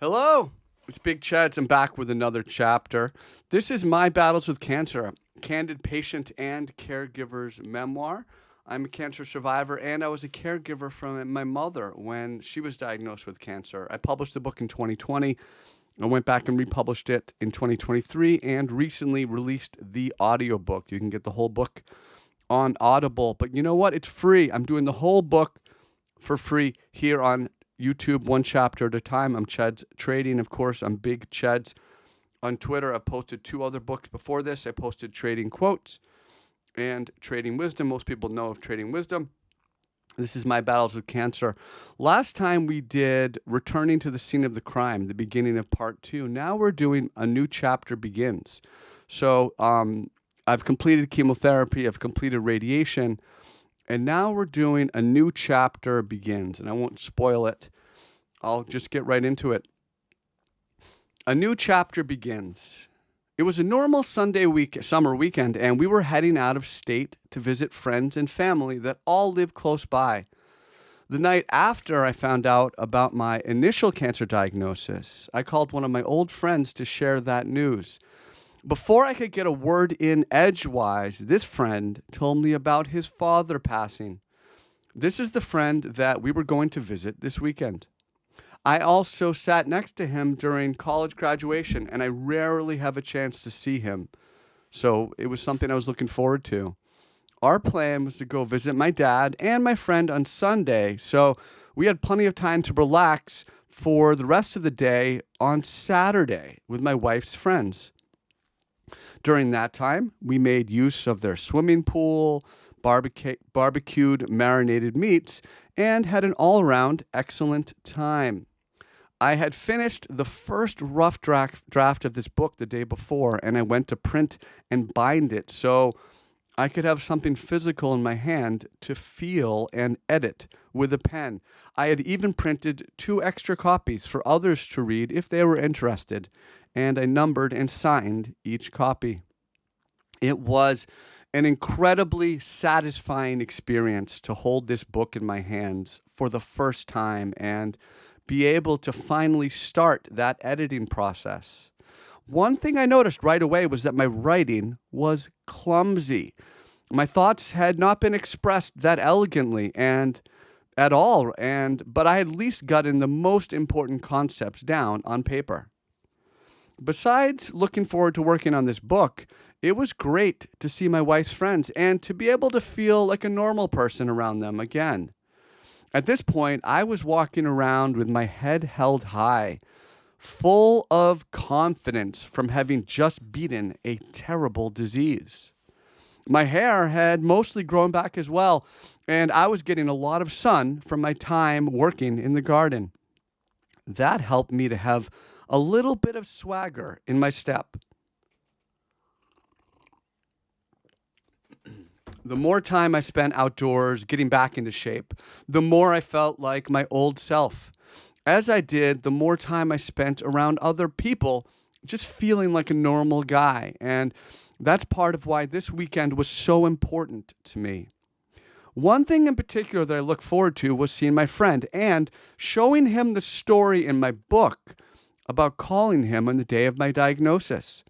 Hello, it's Big Cheds. I'm back with another chapter. This is My Battles with Cancer, a candid patient and caregiver's memoir. I'm a cancer survivor, and I was a caregiver for my mother when she was diagnosed with cancer. I published the book in 2020. I went back and republished it in 2023 and recently released the audiobook. You can get the whole book on Audible, but you know what? It's free. I'm doing the whole book for free here on YouTube, one chapter at a time. I'm Cheds Trading, of course. I'm Big Cheds on Twitter. I posted 2 other books before this. I posted Trading Quotes and Trading Wisdom. Most people know of Trading Wisdom. This is My Battles with Cancer. Last time we did Returning to the Scene of the Crime, the beginning of part 2. Now we're doing A New Chapter Begins. So I've completed chemotherapy. I've completed radiation. And now we're doing A New Chapter Begins, and I won't spoil it. I'll just get right into it. A new chapter begins. It was a normal summer weekend, and we were heading out of state to visit friends and family that all live close by. The night after I found out about my initial cancer diagnosis, I called one of my old friends to share that news. Before I could get a word in edgewise, this friend told me about his father passing. This is the friend that we were going to visit this weekend. I also sat next to him during college graduation, and I rarely have a chance to see him. So it was something I was looking forward to. Our plan was to go visit my dad and my friend on Sunday, so we had plenty of time to relax for the rest of the day on Saturday with my wife's friends. During that time, we made use of their swimming pool, barbecued marinated meats, and had an all-around excellent time. I had finished the first rough draft of this book the day before, and I went to print and bind it so I could have something physical in my hand to feel and edit with a pen. I had even printed 2 extra copies for others to read if they were interested, and I numbered and signed each copy. It was an incredibly satisfying experience to hold this book in my hands for the first time and be able to finally start that editing process. One thing I noticed right away was that my writing was clumsy. My thoughts had not been expressed that elegantly and at all, but I had at least gotten the most important concepts down on paper. Besides looking forward to working on this book, it was great to see my wife's friends and to be able to feel like a normal person around them again. At this point, I was walking around with my head held high, full of confidence from having just beaten a terrible disease. My hair had mostly grown back as well, and I was getting a lot of sun from my time working in the garden. That helped me to have a little bit of swagger in my step. The more time I spent outdoors getting back into shape, the more I felt like my old self. As I did, the more time I spent around other people, just feeling like a normal guy. And that's part of why this weekend was so important to me. One thing in particular that I look forward to was seeing my friend and showing him the story in my book about calling him on the day of my diagnosis.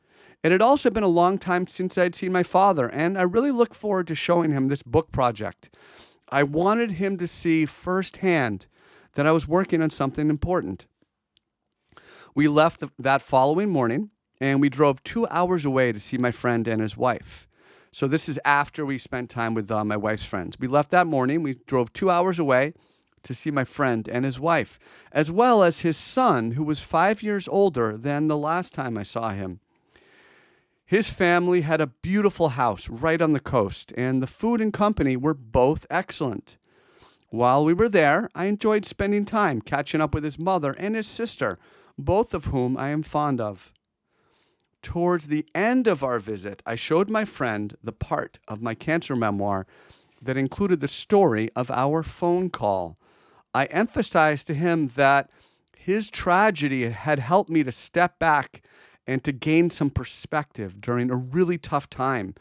It had also been a long time since I'd seen my father, and I really look forward to showing him this book project. I wanted him to see firsthand that I was working on something important. We left that following morning, and we drove 2 hours away to see my friend and his wife. So this is after we spent time with my wife's friends. We left that morning. We drove 2 hours away to see my friend and his wife, as well as his son, who was 5 years older than the last time I saw him. His family had a beautiful house right on the coast, and the food and company were both excellent. While we were there, I enjoyed spending time catching up with his mother and his sister, both of whom I am fond of. Towards the end of our visit, I showed my friend the part of my cancer memoir that included the story of our phone call. I emphasized to him that his tragedy had helped me to step back and to gain some perspective during a really tough time.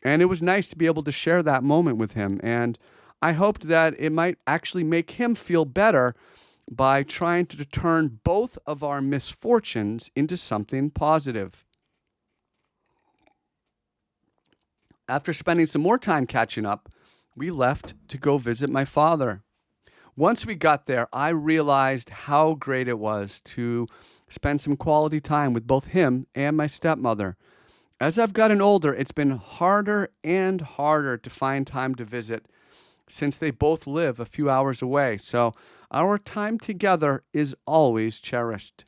And it was nice to be able to share that moment with him. And I hoped that it might actually make him feel better by trying to turn both of our misfortunes into something positive. After spending some more time catching up, we left to go visit my father. Once we got there, I realized how great it was to spend some quality time with both him and my stepmother. As I've gotten older, it's been harder and harder to find time to visit since they both live a few hours away. So our time together is always cherished.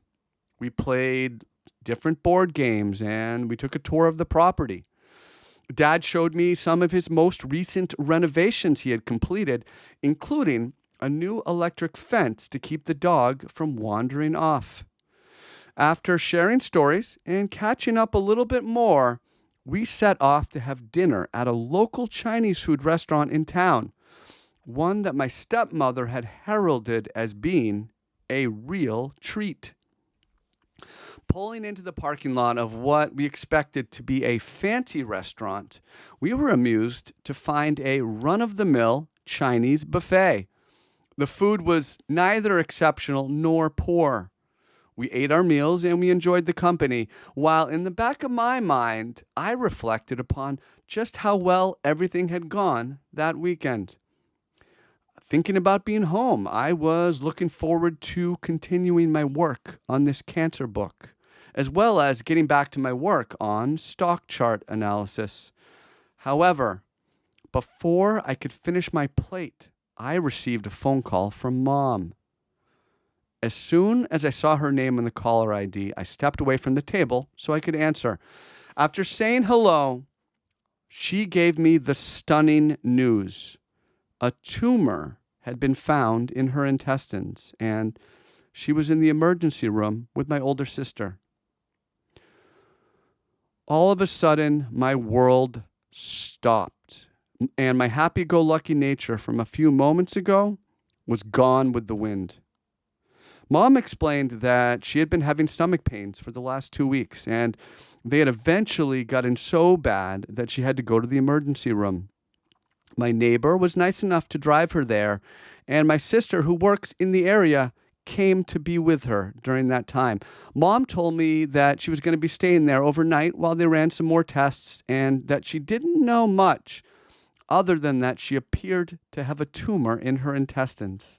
We played different board games and we took a tour of the property. Dad showed me some of his most recent renovations he had completed, including a new electric fence to keep the dog from wandering off. After sharing stories and catching up a little bit more, we set off to have dinner at a local Chinese food restaurant in town, one that my stepmother had heralded as being a real treat. Pulling into the parking lot of what we expected to be a fancy restaurant, we were amused to find a run-of-the-mill Chinese buffet. The food was neither exceptional nor poor. We ate our meals and we enjoyed the company, while in the back of my mind, I reflected upon just how well everything had gone that weekend. Thinking about being home, I was looking forward to continuing my work on this cancer book, as well as getting back to my work on stock chart analysis. However, before I could finish my plate, I received a phone call from Mom. As soon as I saw her name on the caller ID, I stepped away from the table so I could answer. After saying hello, she gave me the stunning news. A tumor had been found in her intestines, and she was in the emergency room with my older sister. All of a sudden, my world stopped, and my happy-go-lucky nature from a few moments ago was gone with the wind. Mom explained that she had been having stomach pains for the last 2 weeks, and they had eventually gotten so bad that she had to go to the emergency room. My neighbor was nice enough to drive her there, and my sister, who works in the area, came to be with her during that time. Mom told me that she was going to be staying there overnight while they ran some more tests, and that she didn't know much other than that she appeared to have a tumor in her intestines.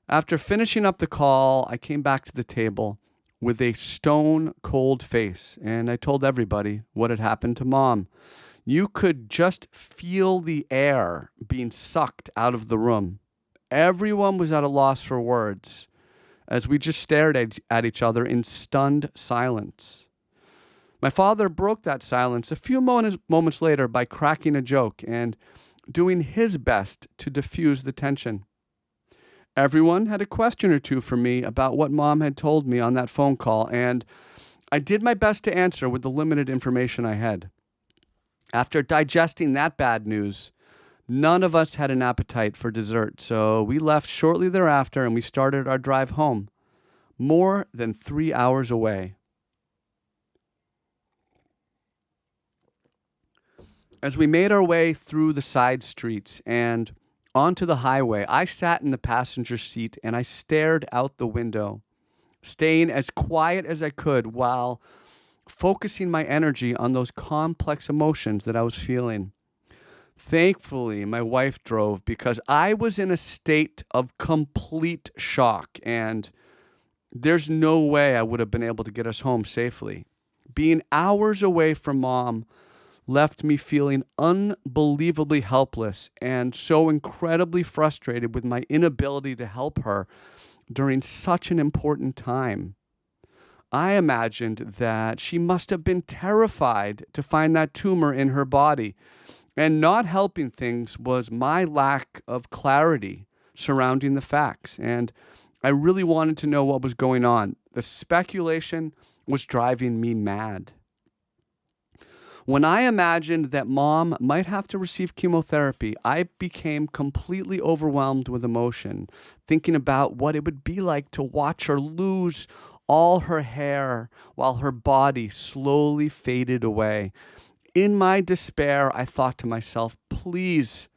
After finishing up the call, I came back to the table with a stone-cold face, and I told everybody what had happened to Mom. You could just feel the air being sucked out of the room. Everyone was at a loss for words as we just stared at each other in stunned silence. My father broke that silence a few moments later by cracking a joke and doing his best to diffuse the tension. Everyone had a question or two for me about what Mom had told me on that phone call, and I did my best to answer with the limited information I had. After digesting that bad news, none of us had an appetite for dessert, so we left shortly thereafter and we started our drive home, more than 3 hours away. As we made our way through the side streets and onto the highway, I sat in the passenger seat and I stared out the window, staying as quiet as I could while focusing my energy on those complex emotions that I was feeling. Thankfully, my wife drove because I was in a state of complete shock, and there's no way I would have been able to get us home safely. Being hours away from Mom left me feeling unbelievably helpless and so incredibly frustrated with my inability to help her during such an important time. I imagined that she must have been terrified to find that tumor in her body, and not helping things was my lack of clarity surrounding the facts, and I really wanted to know what was going on. The speculation was driving me mad. When I imagined that Mom might have to receive chemotherapy, I became completely overwhelmed with emotion, thinking about what it would be like to watch her lose all her hair while her body slowly faded away. In my despair, I thought to myself, please,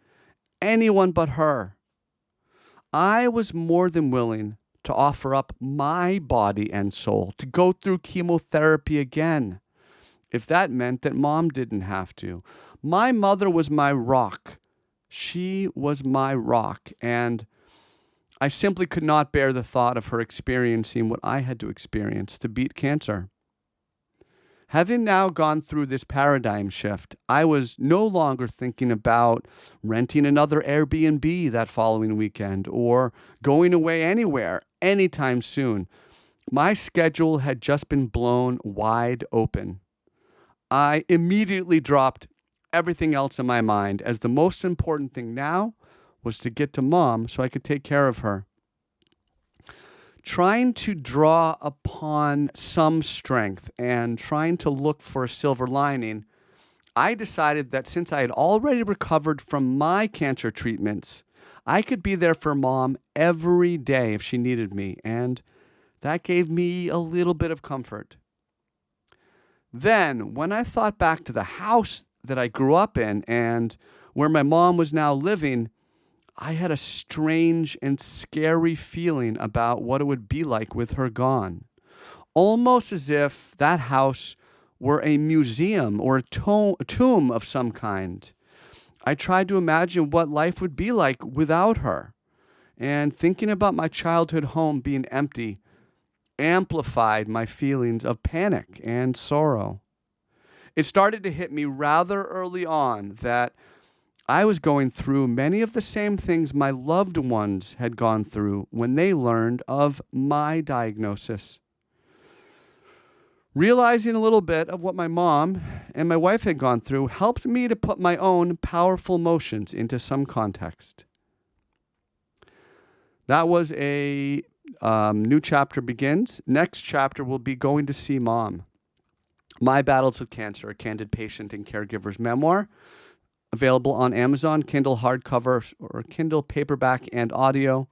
anyone but her. I was more than willing to offer up my body and soul to go through chemotherapy again, if that meant that Mom didn't have to. My mother was my rock. She was my rock, and I simply could not bear the thought of her experiencing what I had to experience to beat cancer. Having now gone through this paradigm shift, I was no longer thinking about renting another Airbnb that following weekend or going away anywhere anytime soon. My schedule had just been blown wide open. I immediately dropped everything else in my mind, as the most important thing now was to get to Mom so I could take care of her. Trying to draw upon some strength and trying to look for a silver lining, I decided that since I had already recovered from my cancer treatments, I could be there for Mom every day if she needed me, and that gave me a little bit of comfort. Then, when I thought back to the house that I grew up in and where my mom was now living, I had a strange and scary feeling about what it would be like with her gone. Almost as if that house were a museum or a tomb of some kind. I tried to imagine what life would be like without her. And thinking about my childhood home being empty amplified my feelings of panic and sorrow. It started to hit me rather early on that I was going through many of the same things my loved ones had gone through when they learned of my diagnosis. Realizing a little bit of what my mom and my wife had gone through helped me to put my own powerful emotions into some context. That was a new chapter begins. Next chapter will be going to see Mom. My Battles with Cancer, a candid patient and caregiver's memoir. Available on Amazon, Kindle hardcover or Kindle paperback and audio.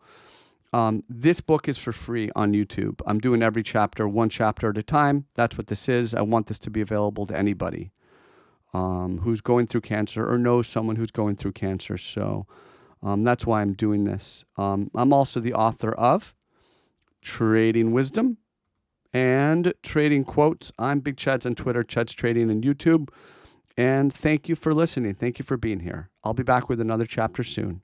This book is for free on YouTube. I'm doing every chapter, one chapter at a time. That's what this is. I want this to be available to anybody who's going through cancer or knows someone who's going through cancer. So that's why I'm doing this. I'm also the author of Trading Wisdom and Trading Quotes. I'm Big Cheds on Twitter, Cheds Trading on YouTube. And thank you for listening. Thank you for being here. I'll be back with another chapter soon.